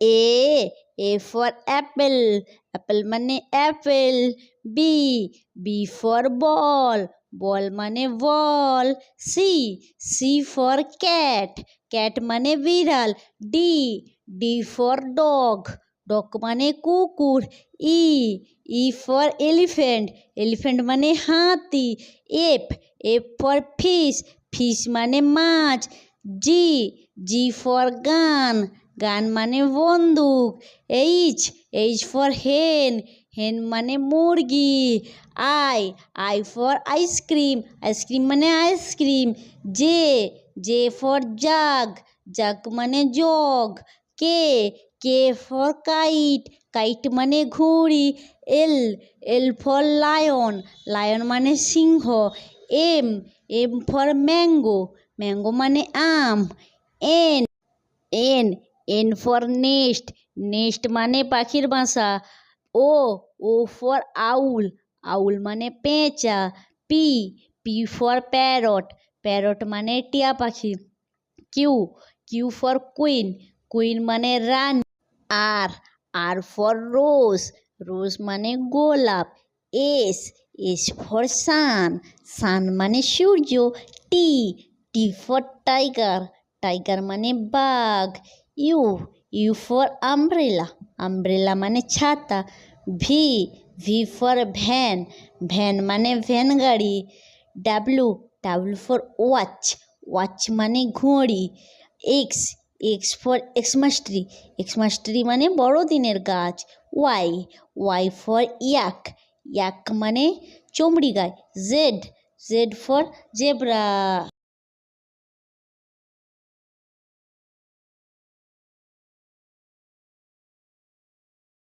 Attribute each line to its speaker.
Speaker 1: A for apple, apple মানে apple. B for ball, ball মানে ball. C for cat, cat মানে বিড়াল. D for dog, dog মানে কুকুর. E for elephant, elephant মানে হাতি. F for fish, fish মানে মাছ. G for gun, গান মানে বন্দুক. H for hen, hen মানে মুরগি. I for আইসক্রিম, আইসক্রিম মানে ice cream. J for jug, jug মানে jug. K for kite, kite মানে ঘুড়ি. L for lion, lion মানে সিংহ. M for mango, mango মানে আম. N for nest, nest মানে পাখির বাসা. O for owl, owl মানে পেঁচা. P for parrot, parrot মানে টিয়া পাখি. Q for queen, queen মানে রানী. R for rose, rose মানে গোলাপ. S for sun, sun মানে সূর্য. T for tiger, tiger মানে বাঘ. U for umbrella, umbrella মানে ছাতা. V for van, van মানে ভ্যান গাড়ি. W for watch, watch মানে ঘড়ি. X for Xmas tree, Xmas tree মানে বড়দিনের গাছ. Y for yak, yak মানে চমড়ি গাছ. Z for zebra.